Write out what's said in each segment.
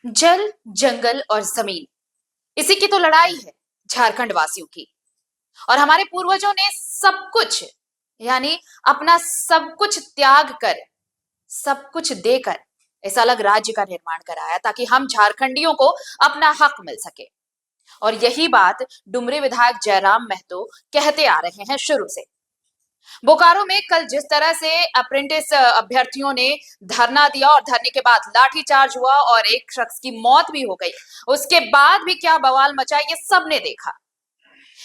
जल, जंगल और जमीन, इसी की तो लड़ाई है झारखंड वासियों की। और हमारे पूर्वजों ने सब कुछ, यानी अपना सब कुछ त्याग कर, सब कुछ देकर इस अलग राज्य का निर्माण कराया ताकि हम झारखंडियों को अपना हक मिल सके। और यही बात डुमरी विधायक जयराम महतो कहते आ रहे हैं शुरू से। बोकारो में कल जिस तरह से अप्रेंटिस अभ्यर्थियों ने धरना दिया और धरने के बाद लाठीचार्ज हुआ और एक शख्स की मौत भी हो गई, उसके बाद भी क्या बवाल मचा ये सबने देखा।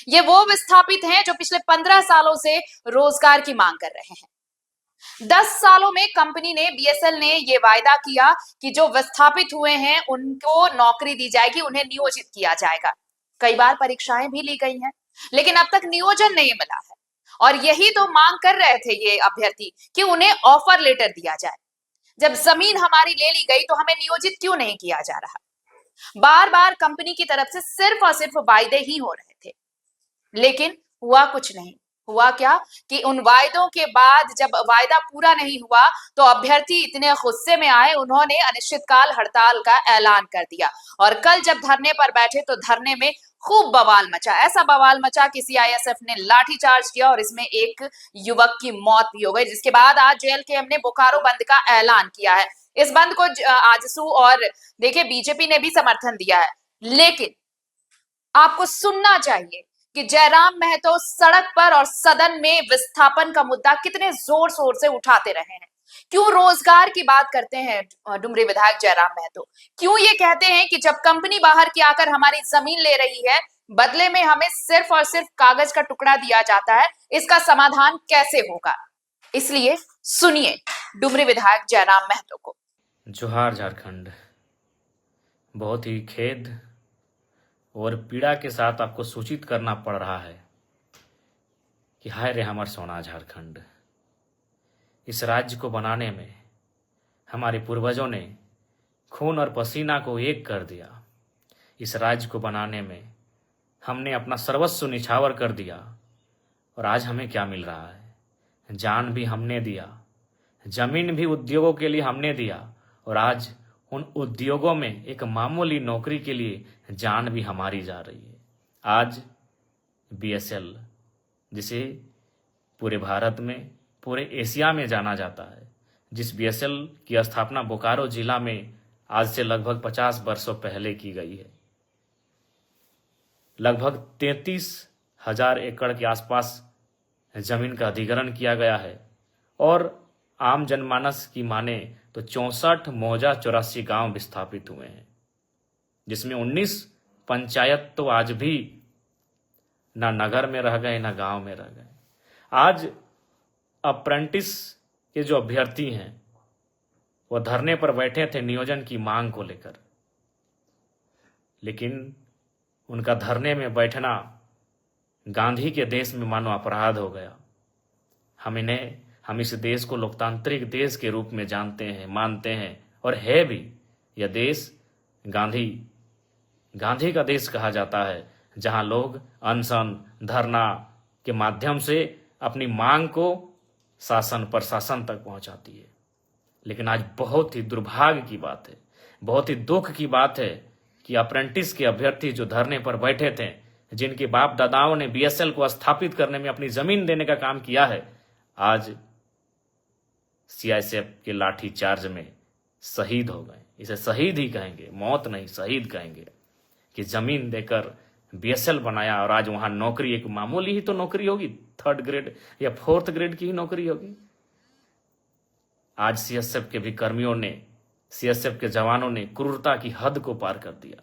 ये वो विस्थापित हैं जो पिछले 15 सालों से रोजगार की मांग कर रहे हैं। 10 सालों में कंपनी ने, बीएसएल ने ये वायदा किया कि जो विस्थापित हुए हैं उनको नौकरी दी जाएगी, उन्हें नियोजित किया जाएगा। कई बार परीक्षाएं भी ली गई हैं, लेकिन अब तक नियोजन नहीं मिला है। और यही तो मांग कर रहे थे ये अभ्यर्थी कि उन्हें ऑफर लेटर दिया जाए। जब जमीन हमारी ले ली गई तो हमें नियोजित क्यों नहीं किया जा रहा? बार बार कंपनी की तरफ से सिर्फ और सिर्फ वायदे ही हो रहे थे, लेकिन हुआ कुछ नहीं। हुआ क्या कि उन वायदों के बाद जब वायदा पूरा नहीं हुआ तो अभ्यर्थी इतने गुस्से में आए, उन्होंने अनिश्चितकाल हड़ताल का ऐलान कर दिया। और कल जब धरने पर बैठे तो धरने में खूब बवाल मचा, ऐसा बवाल मचा कि सीआईएसएफ ने लाठीचार्ज किया और इसमें एक युवक की मौत भी हो गई, जिसके बाद आज जेएलकेएम ने बोकारो बंद का ऐलान किया है। इस बंद को आजसू और देखिए बीजेपी ने भी समर्थन दिया है। लेकिन आपको सुनना चाहिए कि जयराम महतो सड़क पर और सदन में विस्थापन का मुद्दा कितने जोर शोर से उठाते रहे हैं। क्यों रोजगार की बात करते हैं डुमरी विधायक जयराम महतो? क्यों ये कहते हैं कि जब कंपनी बाहर की आकर हमारी जमीन ले रही है, बदले में हमें सिर्फ और सिर्फ कागज का टुकड़ा दिया जाता है, इसका समाधान कैसे होगा? इसलिए सुनिए डुमरी विधायक जयराम महतो को। जोहार झारखंड। बहुत ही खेद और पीड़ा के साथ आपको सूचित करना पड़ रहा है कि हाय रे हमार सोना झारखंड। इस राज्य को बनाने में हमारे पूर्वजों ने खून और पसीना को एक कर दिया। इस राज्य को बनाने में हमने अपना सर्वस्व निछावर कर दिया और आज हमें क्या मिल रहा है? जान भी हमने दिया, जमीन भी उद्योगों के लिए हमने दिया और आज उन उद्योगों में एक मामूली नौकरी के लिए जान भी हमारी जा रही है। आज बीएसएल, जिसे पूरे भारत में, पूरे एशिया में जाना जाता है, जिस बीएसएल की स्थापना बोकारो जिला में आज से लगभग 50 वर्षों पहले की गई है, लगभग 33,000 एकड़ के आसपास जमीन का अधिग्रहण किया गया है और आम जनमानस की माने तो 64 मौजा 84 गांव विस्थापित हुए हैं, जिसमें 19 पंचायत तो आज भी ना नगर में रह गए ना गांव में रह गए। आज अप्रेंटिस के जो अभ्यर्थी हैं वह धरने पर बैठे थे नियोजन की मांग को लेकर, लेकिन उनका धरने में बैठना गांधी के देश में मानो अपराध हो गया। हम इस देश को लोकतांत्रिक देश के रूप में जानते हैं, मानते हैं और है भी। यह देश गांधी का देश कहा जाता है, जहां लोग अनशन, धरना के माध्यम से अपनी मांग को शासन प्रशासन तक पहुंचाती है। लेकिन आज बहुत ही दुर्भाग्य की बात है, बहुत ही दुख की बात है कि अप्रेंटिस के अभ्यर्थी जो धरने पर बैठे थे, जिनके बाप दादाओं ने बीएसएल को स्थापित करने में अपनी जमीन देने का काम किया है, आज सीआईएसएफ के लाठी चार्ज में शहीद हो गए। इसे शहीद ही कहेंगे, मौत नहीं शहीद कहेंगे, कि जमीन देकर बीएसएल बनाया और आज वहां नौकरी एक मामूली ही तो नौकरी होगी, 3rd ग्रेड या 4th ग्रेड की ही नौकरी होगी। आज सीएसएफ के भी कर्मियों ने, सीएसएफ के जवानों ने क्रूरता की हद को पार कर दिया।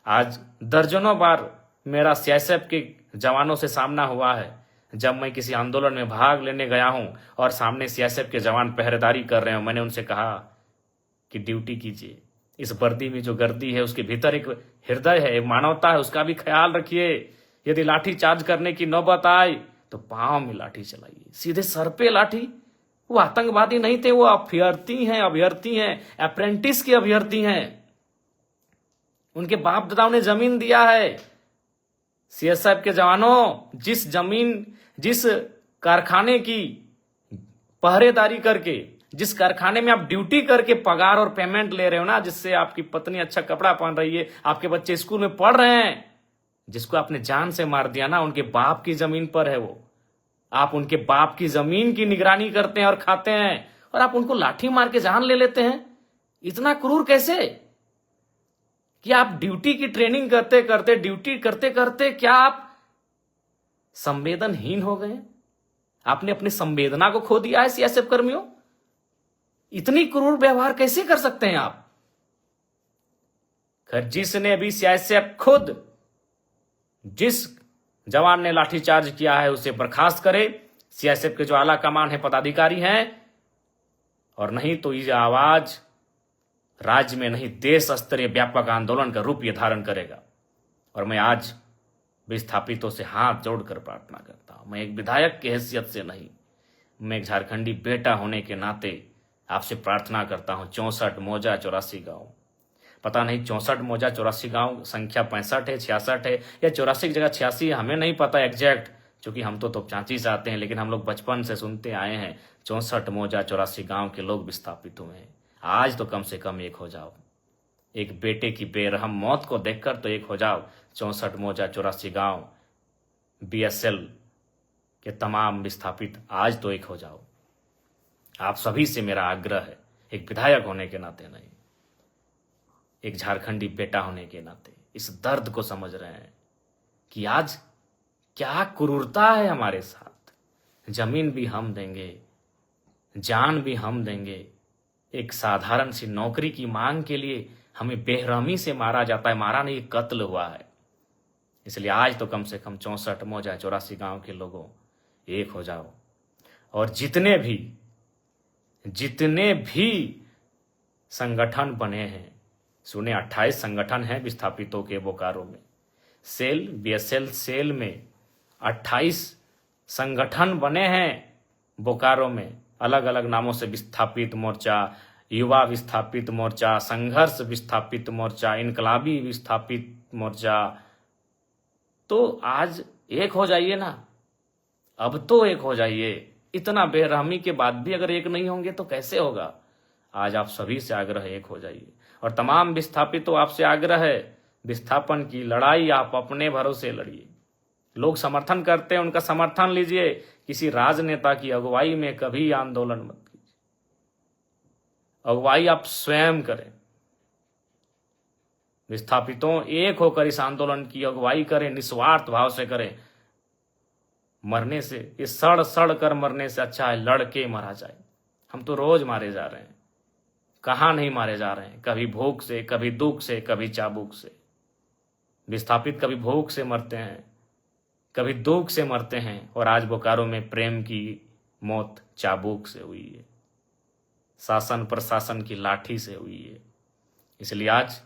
आज दर्जनों बार मेरा सीएसएफ के जवानों से सामना हुआ है, जब मैं किसी आंदोलन में भाग लेने गया हूं और सामने सीएसएफ के जवान पहरेदारी कर रहे हो, मैंने उनसे कहा कि ड्यूटी कीजिए, इस वर्दी में जो गर्दी है उसके भीतर एक हृदय है, एक मानवता है, उसका भी ख्याल रखिए। यदि लाठी चार्ज करने की नौबत आए तो पांव में लाठी चलाइए, सीधे सर पे लाठी। वो आतंकवादी नहीं थे, वो अभ्यर्थी हैं, अप्रेंटिस के अभ्यर्थी हैं। उनके बाप दादाओं ने जमीन दिया है। सीएसएफ के जवानों, जिस कारखाने की पहरेदारी करके जिस कारखाने में आप ड्यूटी करके पगार और पेमेंट ले रहे हो ना, जिससे आपकी पत्नी अच्छा कपड़ा पहन रही है, आपके बच्चे स्कूल में पढ़ रहे हैं, जिसको आपने जान से मार दिया ना, उनके बाप की जमीन पर है वो। आप उनके बाप की जमीन की निगरानी करते हैं और खाते हैं, और आप उनको लाठी मार के जान ले लेते हैं। इतना क्रूर कैसे कि आप ड्यूटी की ट्रेनिंग करते करते, ड्यूटी करते करते क्या आप संवेदनहीन हो गए? आपने अपनी संवेदना को खो दिया है सीआईएसएफ कर्मियों। इतनी क्रूर व्यवहार कैसे कर सकते हैं आप? खैर, जिसने भी सीआईएसएफ खुद जिस जवान ने लाठीचार्ज किया है उसे बर्खास्त करे, सीआईएसएफ के जो आला कमान है, पदाधिकारी हैं, और नहीं तो ये आवाज राज्य में नहीं देश स्तरीय व्यापक आंदोलन का रूप ये धारण करेगा। और मैं आज विस्थापितों से हाथ जोड़कर प्रार्थना करता हूं, मैं एक विधायक की हैसियत से नहीं, मैं एक झारखंडी बेटा होने के नाते आपसे प्रार्थना करता हूं। 64 मौजा 84 गांव, पता नहीं 64 मौजा 84 गांव संख्या 65 है, 66 है, या 84 की जगह 86 है, हमें नहीं पता एग्जैक्ट, क्योंकि हम तो चांची से आते हैं, लेकिन हम लोग बचपन से सुनते आए हैं 64 मौजा 84 गांव के लोग विस्थापित हुए हैं। आज तो कम से कम एक हो जाओ, एक बेटे की बेरहम मौत को देखकर तो एक हो जाओ। 64 मौजा 84 गांव बीएसएल के तमाम विस्थापित, आज तो एक हो जाओ। आप सभी से मेरा आग्रह है, एक विधायक होने के नाते नहीं, एक झारखंडी बेटा होने के नाते इस दर्द को समझ रहे हैं कि आज क्या क्रूरता है हमारे साथ। जमीन भी हम देंगे, जान भी हम देंगे, एक साधारण सी नौकरी की मांग के लिए हमें बेरहमी से मारा जाता है। मारा नहीं, कत्ल हुआ है। इसलिए आज तो कम से कम 64 मौजा 84 गांव के लोगों एक हो जाओ, और जितने भी संगठन बने हैं, सुने 28 संगठन हैं विस्थापितों के बोकारो में, सेल बीएसएल सेल में 28 संगठन बने हैं बोकारो में, अलग अलग नामों से, विस्थापित मोर्चा, युवा विस्थापित मोर्चा, संघर्ष विस्थापित मोर्चा, इनकलाबी विस्थापित मोर्चा। तो आज एक हो जाइए ना, अब तो एक हो जाइए। इतना बेरहमी के बाद भी अगर एक नहीं होंगे तो कैसे होगा? आज आप सभी से आग्रह है, एक हो जाइए। और तमाम विस्थापितों आपसे आग्रह है, विस्थापन की लड़ाई आप अपने भरोसे लड़िए। लोग समर्थन करते हैं, उनका समर्थन लीजिए। किसी राजनेता की अगुवाई में कभी आंदोलन मत कीजिए, अगुवाई आप स्वयं करें। विस्थापितों एक होकर इस आंदोलन की अगुवाई करें, निस्वार्थ भाव से करें। मरने से, इस सड़ सड़ कर मरने से अच्छा है लड़के मारा जाए। हम तो रोज मारे जा रहे हैं, कहाँ नहीं मारे जा रहे हैं, कभी भूख से, कभी दुख से, कभी चाबुक से। विस्थापित कभी भूख से मरते हैं, कभी दुख से मरते हैं, और आज बोकारो में प्रेम की मौत चाबुक से हुई है, शासन प्रशासन की लाठी से हुई है। इसलिए आज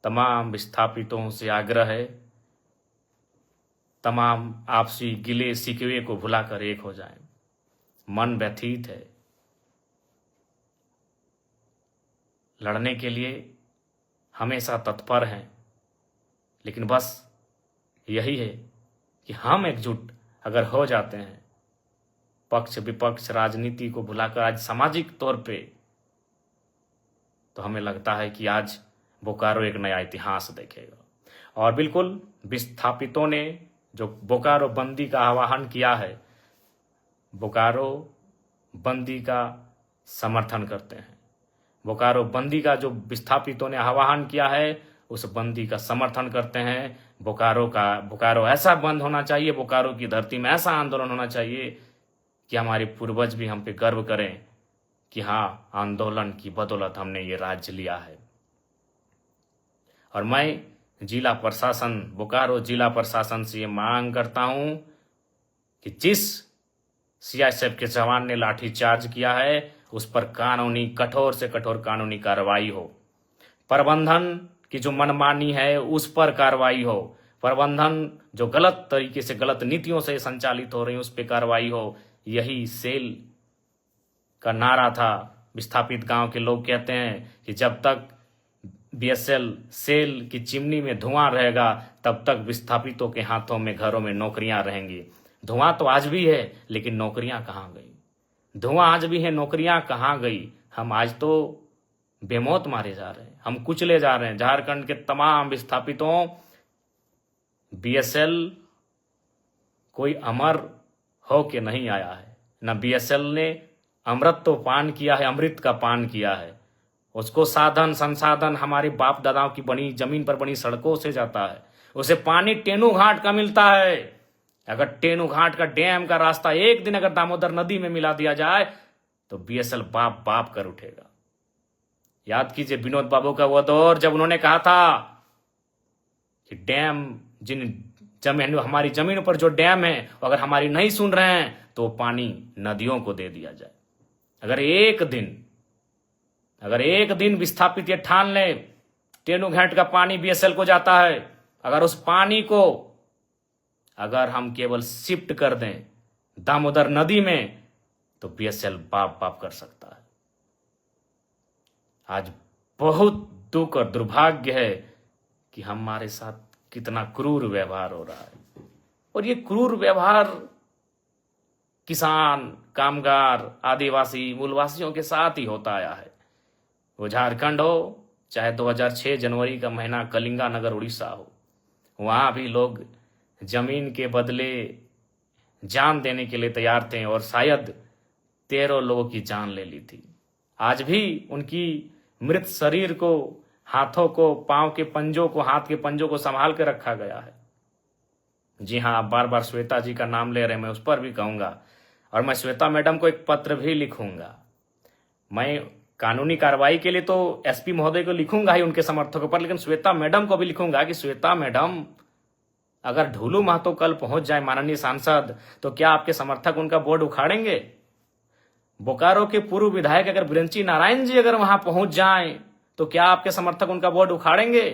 तमाम विस्थापितों से आग्रह है, तमाम आपसी गिले शिकवे को भुलाकर एक हो जाएं। मन व्यथित है, लड़ने के लिए हमेशा तत्पर हैं, लेकिन बस यही है कि हम एकजुट अगर हो जाते हैं, पक्ष विपक्ष राजनीति को भुलाकर आज सामाजिक तौर पे, तो हमें लगता है कि आज बोकारो एक नया इतिहास देखेगा। और बिल्कुल विस्थापितों ने जो बोकारो बंदी का आह्वान किया है, बोकारो बंदी का समर्थन करते हैं। बोकारो बंदी का जो विस्थापितों ने आह्वान किया है, उस बंदी का समर्थन करते हैं। बोकारो ऐसा बंद होना चाहिए, बोकारो की धरती में ऐसा आंदोलन होना चाहिए कि हमारे पूर्वज भी हम पे गर्व करें कि हाँ, आंदोलन की बदौलत हमने ये राज्य लिया है। और मैं जिला प्रशासन, बोकारो जिला प्रशासन से ये मांग करता हूं कि जिस सीआईएसएफ के जवान ने लाठीचार्ज किया है, उस पर कानूनी, कठोर से कठोर कानूनी कार्रवाई हो। प्रबंधन की जो मनमानी है उस पर कार्रवाई हो। प्रबंधन जो गलत तरीके से, गलत नीतियों से संचालित हो रही है, उस पर कार्रवाई हो। यही सेल का नारा था। विस्थापित गांव के लोग कहते हैं कि जब तक बीएसएल सेल की चिमनी में धुआं रहेगा, तब तक विस्थापितों के हाथों में, घरों में नौकरियां रहेंगी। धुआं तो आज भी है, लेकिन नौकरियां कहाँ गई? धुआं आज भी है, नौकरियां कहाँ गई? हम आज तो बेमौत मारे जा रहे हैं, हम कुचले जा रहे हैं। झारखंड के तमाम विस्थापितों, बीएसएल कोई अमर हो के नहीं आया है। न बीएसएल ने अमृत तो पान किया है, अमृत का पान किया है। उसको साधन संसाधन हमारे बाप दादाओं की बनी जमीन पर बनी सड़कों से जाता है। उसे पानी टेनू घाट का मिलता है। अगर टेनू घाट का डैम का रास्ता एक दिन अगर दामोदर नदी में मिला दिया जाए तो बीएसएल बाप बाप कर उठेगा। याद कीजिए विनोद बाबू का वो दौर जब उन्होंने कहा था कि डैम हमारी जमीन पर जो डैम है अगर हमारी नहीं सुन रहे हैं तो पानी नदियों को दे दिया जाए। अगर एक दिन विस्थापित ये ठान ले टेनू घाट का पानी बीएसएल को जाता है, अगर उस पानी को अगर हम केवल शिफ्ट कर दें दामोदर नदी में तो बीएसएल बाप बाप कर सकता है। आज बहुत दुख और दुर्भाग्य है कि हमारे साथ कितना क्रूर व्यवहार हो रहा है। और ये क्रूर व्यवहार किसान, कामगार, आदिवासी, मूलवासियों के साथ ही होता आया है। वो झारखंड हो, चाहे 2006 जनवरी का महीना कलिंगा नगर उड़ीसा हो, वहां भी लोग जमीन के बदले जान देने के लिए तैयार थे और शायद 13 लोगों की जान ले ली थी। आज भी उनकी मृत शरीर को, हाथों को, पांव के पंजों को, हाथ के पंजों को संभाल के रखा गया है। जी हाँ, आप बार बार श्वेता जी का नाम ले रहे हैं, मैं उस पर भी कहूंगा और मैं श्वेता मैडम को एक पत्र भी लिखूंगा। मैं कानूनी कार्रवाई के लिए तो एसपी महोदय को लिखूंगा ही उनके समर्थकों पर, लेकिन श्वेता मैडम को भी लिखूंगा कि श्वेता मैडम, अगर ढूलू महतो कल पहुंच जाए माननीय सांसद, तो क्या आपके समर्थक उनका बोर्ड उखाड़ेंगे? बोकारो के पूर्व विधायक अगर बिरंची नारायण जी अगर वहां पहुंच जाएं तो क्या आपके समर्थक उनका बोर्ड उखाड़ेंगे?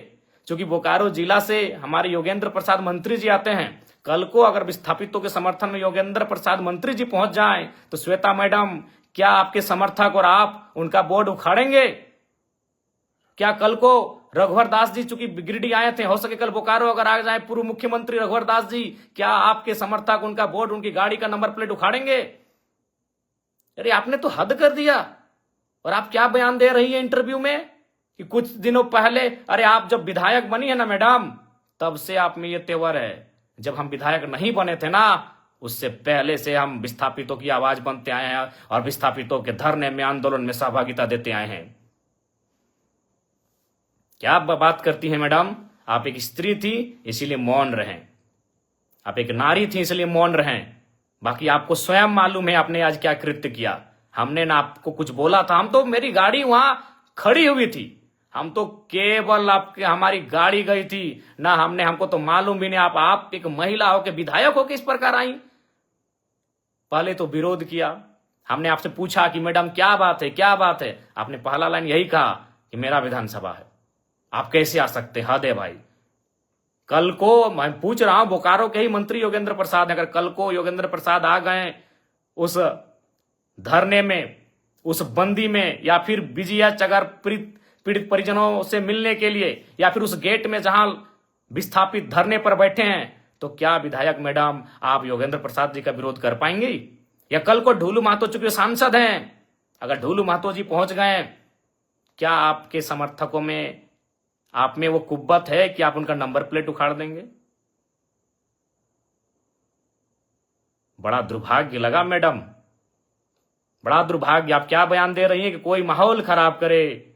क्योंकि बोकारो जिला से हमारे योगेंद्र प्रसाद मंत्री जी आते हैं। कल को अगर विस्थापितों के समर्थन में योगेंद्र प्रसाद मंत्री जी पहुंच जाएं तो श्वेता मैडम, क्या आपके समर्थक और आप उनका बोर्ड उखाड़ेंगे? क्या कल को रघुवर दास जी चूंकि गिरिडीह आए थे, हो सके कल बोकारो अगर आ जाए पूर्व मुख्यमंत्री रघुवर दास जी, क्या आपके समर्थक उनका बोर्ड, उनकी गाड़ी का नंबर प्लेट उखाड़ेंगे? अरे आपने तो हद कर दिया। और आप क्या बयान दे रही है इंटरव्यू में कि कुछ दिनों पहले, अरे आप जब विधायक बनी है ना मैडम, तब से आप में ये तेवर है। जब हम विधायक नहीं बने थे ना, उससे पहले से हम विस्थापितों की आवाज बनते आए हैं और विस्थापितों के धरने में, आंदोलन में सहभागिता देते आए हैं। क्या बात करती हैं मैडम? आप एक स्त्री थी इसीलिए मौन रहें, आप एक नारी थी इसलिए मौन रहें। बाकी आपको स्वयं मालूम है आपने आज क्या कृत्य किया। हमने ना आपको कुछ बोला था, हम तो, मेरी गाड़ी वहां खड़ी हुई थी, हम तो केवल आपके, हमारी गाड़ी गई थी ना, हमको तो मालूम भी नहीं आप एक महिला हो के विधायक हो के इस प्रकार आई। पहले तो विरोध किया, हमने आपसे पूछा कि मैडम क्या बात है, क्या बात है? आपने पहला लाइन यही कहा कि मेरा विधानसभा है, आप कैसे आ सकते? हद है भाई। कल को मैं पूछ रहा हूं, बोकारो के ही मंत्री योगेंद्र प्रसाद, अगर कल को योगेंद्र प्रसाद आ गए उस धरने में, उस बंदी में, या फिर बीजीएच अगर पीड़ित परिजनों से मिलने के लिए, या फिर उस गेट में जहां विस्थापित धरने पर बैठे हैं, तो क्या विधायक मैडम आप योगेंद्र प्रसाद जी का विरोध कर पाएंगी? या कल को ढूलू महतो चूंकि सांसद हैं, अगर ढूलू महतो जी पहुंच गए, क्या आपके समर्थकों में, आप में वो कुव्वत है कि आप उनका नंबर प्लेट उखाड़ देंगे? बड़ा दुर्भाग्य लगा मैडम, बड़ा दुर्भाग्य। आप क्या बयान दे रही हैं कि कोई माहौल खराब करे?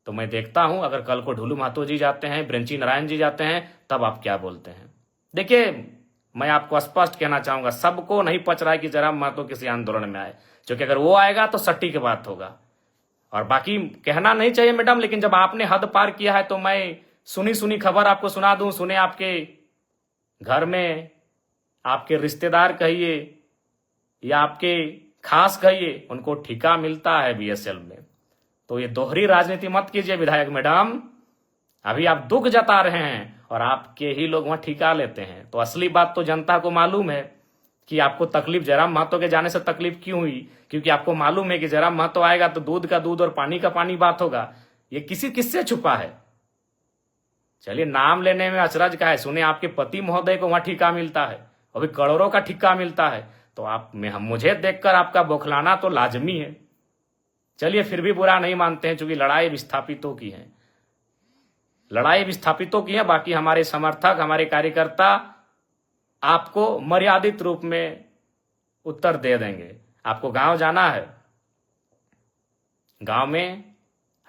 तो मैं देखता हूं अगर कल को ढूलू महतो जी जाते हैं, बिरंची नारायण जी जाते हैं, तब आप क्या बोलते हैं। देखिए, मैं आपको स्पष्ट कहना चाहूंगा, सबको नहीं पच रहा है कि जयराम महतो किसी आंदोलन में आए, क्योंकि अगर वो आएगा तो सट्टी की बात होगा। और बाकी कहना नहीं चाहिए मैडम, लेकिन जब आपने हद पार किया है तो मैं सुनी खबर आपको सुना दूं। सुने आपके घर में आपके रिश्तेदार कहिए या आपके खास कहिए, उनको ठिका मिलता है बीएसएल में। तो ये दोहरी राजनीति मत कीजिए विधायक मैडम। अभी आप दुख जता रहे हैं और आपके ही लोग वहां ठिका लेते हैं। तो असली बात तो जनता को मालूम है कि आपको तकलीफ जयराम महतो के जाने से तकलीफ क्यों हुई, क्योंकि आपको मालूम है कि जयराम महतो आएगा तो दूध का दूध और पानी का पानी बात होगा। ये किससे छुपा है? चलिए, नाम लेने में अचरज का है। सुने आपके पति महोदय को वहां ठिका मिलता है, अभी करोड़ों का ठिका मिलता है, तो आप मुझे देखकर आपका बौखलाना तो लाजमी है। चलिए फिर भी बुरा नहीं मानते हैं, क्योंकि लड़ाई विस्थापितों की है, लड़ाई विस्थापितों की है। बाकी हमारे समर्थक, हमारे कार्यकर्ता आपको मर्यादित रूप में उत्तर दे देंगे। आपको गांव जाना है, गांव में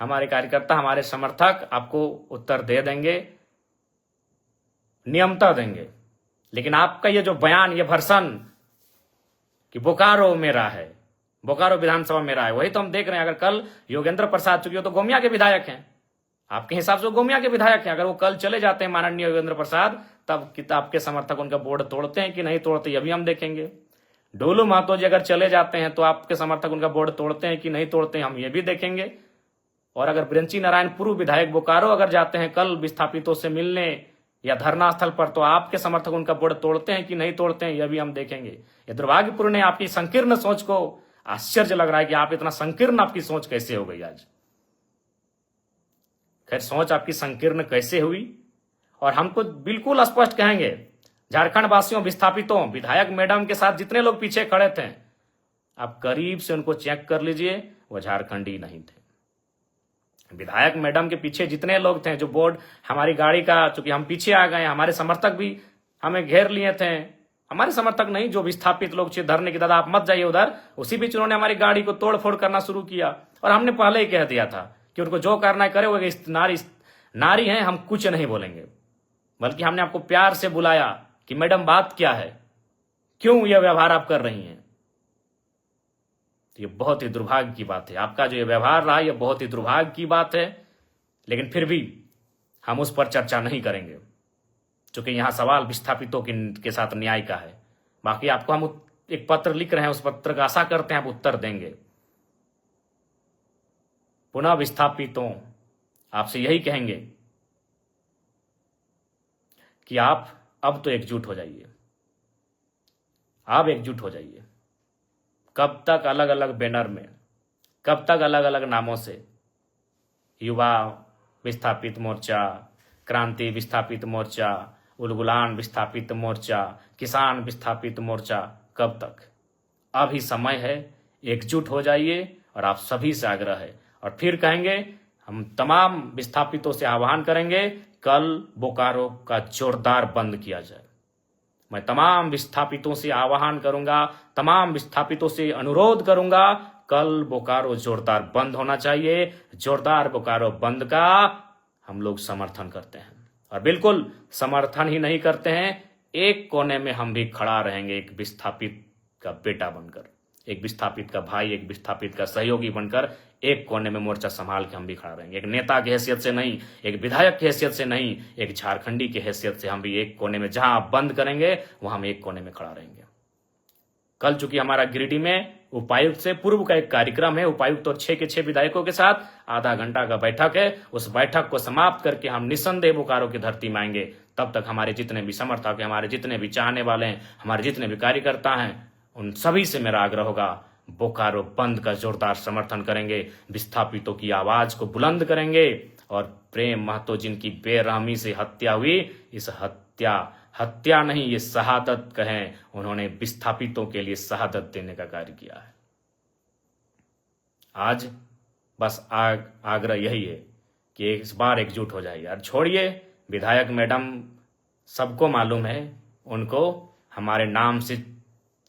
हमारे कार्यकर्ता, हमारे समर्थक आपको उत्तर दे देंगे, नियमता देंगे। लेकिन आपका ये जो बयान, ये भर्सन कि बोकारो मेरा है, बोकारो विधानसभा मेरा है, वही तो हम देख रहे हैं। अगर कल योगेंद्र प्रसाद, चूंकि वो तो गोमिया के विधायक हैं, आपके हिसाब से वो गोमिया के विधायक हैं, अगर वो कल चले जाते हैं माननीय योगेंद्र प्रसाद, तब आपके समर्थक उनका बोर्ड तोड़ते हैं कि नहीं तोड़ते, ये भी हम देखेंगे। डोलू महतो जी अगर चले जाते हैं तो आपके समर्थक उनका बोर्ड तोड़ते हैं कि नहीं तोड़ते हैं, हम ये भी देखेंगे। और अगर ब्रंची नारायण पूर्व विधायक बोकारो अगर जाते हैं कल विस्थापितों से मिलने या धरना स्थल पर, तो आपके समर्थक उनका बोर्ड तोड़ते हैं कि नहीं तोड़ते हैं, यह भी हम देखेंगे। ये दुर्भाग्यपूर्ण है, आपकी संकीर्ण सोच को आश्चर्य लग रहा है कि आप इतना संकीर्ण, आपकी सोच कैसे हो गई आज। खैर, सोच आपकी संकीर्ण कैसे हुई, और हमको बिल्कुल स्पष्ट कहेंगे, झारखंड वासियों, विस्थापितों, विधायक मैडम के साथ जितने लोग पीछे खड़े थे, आप करीब से उनको चेक कर लीजिए, वो झारखंडी नहीं थे। विधायक मैडम के पीछे जितने लोग थे, जो बोर्ड हमारी गाड़ी का, चूंकि हम पीछे आ गए, हमारे समर्थक भी हमें घेर लिए थे, हमारे समर्थक नहीं, जो विस्थापित लोग थे धरने की, दादा आप मत जाइए उधर, उसी बीच उन्होंने हमारी गाड़ी को तोड़ फोड़ करना शुरू किया। और हमने पहले ही कह दिया था कि उनको जो करना है करे, वो नारी हैं, हम कुछ नहीं बोलेंगे। बल्कि हमने आपको प्यार से बुलाया कि मैडम बात क्या है, क्यों यह व्यवहार आप कर रही हैं। तो ये बहुत ही दुर्भाग्य की बात है, आपका जो ये व्यवहार रहा, ये बहुत ही दुर्भाग्य की बात है। लेकिन फिर भी हम उस पर चर्चा नहीं करेंगे, क्योंकि यहां सवाल विस्थापितों के साथ न्याय का है। बाकी आपको हम एक पत्र लिख रहे हैं, उस पत्र का आशा करते हैं आप उत्तर देंगे। पुनः विस्थापितों, आपसे यही कहेंगे कि आप अब तो एकजुट हो जाइए, आप एकजुट हो जाइए। कब तक अलग अलग बैनर में, कब तक अलग अलग नामों से, युवा विस्थापित मोर्चा, क्रांति विस्थापित मोर्चा, उलगुलान विस्थापित मोर्चा, किसान विस्थापित मोर्चा, कब तक? अभी समय है, एकजुट हो जाइए। और आप सभी से आग्रह है, और फिर कहेंगे, हम तमाम विस्थापितों से आह्वान करेंगे, कल बोकारो का जोरदार बंद किया जाए। मैं तमाम विस्थापितों से आह्वान करूंगा, तमाम विस्थापितों से अनुरोध करूंगा, कल बोकारो जोरदार बंद होना चाहिए। जोरदार बोकारो बंद का हम लोग समर्थन करते हैं, और बिल्कुल समर्थन ही नहीं करते हैं, एक कोने में हम भी खड़ा रहेंगे, एक विस्थापित का बेटा बनकर, एक विस्थापित का भाई, एक विस्थापित का सहयोगी बनकर एक कोने में मोर्चा संभाल के हम भी खड़ा रहेंगे। एक नेता की हैसियत से नहीं, एक विधायक की हैसियत से नहीं, एक झारखंडी की हैसियत से हम भी एक कोने में, जहां आप बंद करेंगे वहां हम एक कोने में खड़ा रहेंगे। कल चूंकि हमारा गिरिडीह में उपायुक्त से पूर्व का एक कार्यक्रम है, उपायुक्त और 6 के 6 विधायकों के साथ आधा घंटा का बैठक है। उस बैठक को समाप्त करके हम निस्संदेह बोकारो की धरती में आएंगे। तब तक हमारे जितने भी समर्थक हैं, हमारे जितने भी चाहने वाले हैं, हमारे जितने भी कार्यकर्ता हैं, उन सभी से मेरा आग्रह होगा, बोकारो बंद का जोरदार समर्थन करेंगे, विस्थापितों की आवाज को बुलंद करेंगे। और प्रेम महतो जिनकी बेरहमी से हत्या हुई, इस हत्या नहीं, ये शहादत कहें, उन्होंने विस्थापितों के लिए शहादत देने का कार्य किया है। आज बस आग्रह यही है कि इस बार एकजुट हो जाइए। और छोड़िए विधायक मैडम, सबको मालूम है उनको हमारे नाम से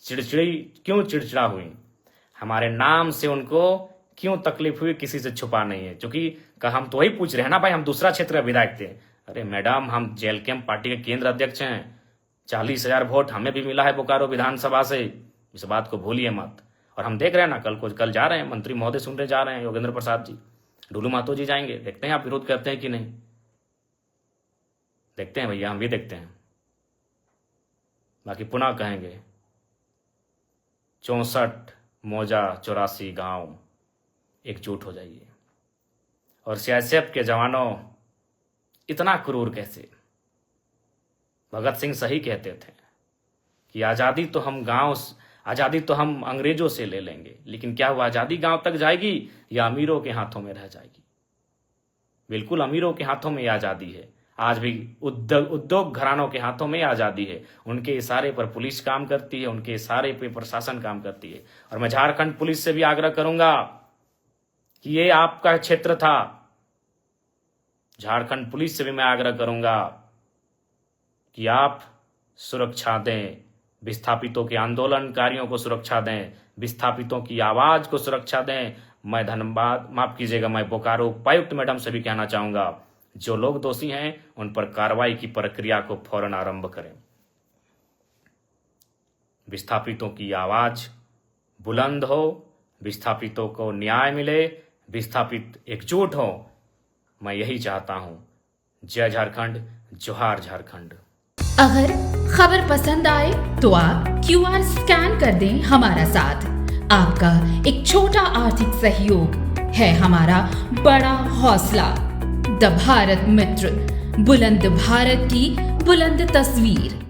चिड़चिड़ा हुई, हमारे नाम से उनको क्यों तकलीफ हुई, किसी से छुपा नहीं है। क्योंकि हम तो वही पूछ रहे हैं ना भाई, हम दूसरा क्षेत्र का विधायक थे। अरे मैडम, हम जेल कैंप पार्टी के केंद्र अध्यक्ष हैं, 40,000 वोट हमें भी मिला है बोकारो विधानसभा से, इस बात को भूलिए मत। और हम देख रहे हैं ना, कल जा रहे हैं, मंत्री महोदय सुनने जा रहे हैं, योगेंद्र प्रसाद जी, डोलू महतो जी जाएंगे, देखते हैं आप विरोध करते हैं कि नहीं, देखते हैं भैया, हम भी देखते हैं। बाकी पुनः कहेंगे, 64 मौजा 84 गांव, एकजुट हो जाइए। और सीआईएसएफ के जवानों, इतना क्रूर कैसे? भगत सिंह सही कहते थे कि आजादी तो हम अंग्रेजों से ले लेंगे, लेकिन क्या हुआ, आजादी गांव तक जाएगी या अमीरों के हाथों में रह जाएगी? बिल्कुल अमीरों के हाथों में यह आजादी है। आज भी उद्योग घरानों के हाथों में आजादी है। उनके इशारे पर पुलिस काम करती है, उनके इशारे पर प्रशासन काम करती है। और मैं झारखंड पुलिस से भी आग्रह करूंगा कि ये आपका क्षेत्र था। झारखंड पुलिस से भी मैं आग्रह करूंगा कि आप सुरक्षा दें, विस्थापितों के आंदोलनकारियों को सुरक्षा दें, विस्थापितों की आवाज को सुरक्षा दें। मैं धन्यवाद, माफ कीजिएगा, मैं बोकारो उपायुक्त मैडम से भी कहना चाहूंगा, जो लोग दोषी हैं उन पर कार्रवाई की प्रक्रिया को फौरन आरंभ करें। विस्थापितों की आवाज बुलंद हो, विस्थापितों को न्याय मिले, विस्थापित एकजुट हो। मैं यही चाहता हूं। जय झारखंड, जोहार झारखंड। अगर खबर पसंद आए तो आप QR स्कैन कर दें हमारा साथ। आपका एक छोटा आर्थिक सहयोग है हमारा बड़ा हौसला। द भारत मित्र, बुलंद भारत की बुलंद तस्वीर।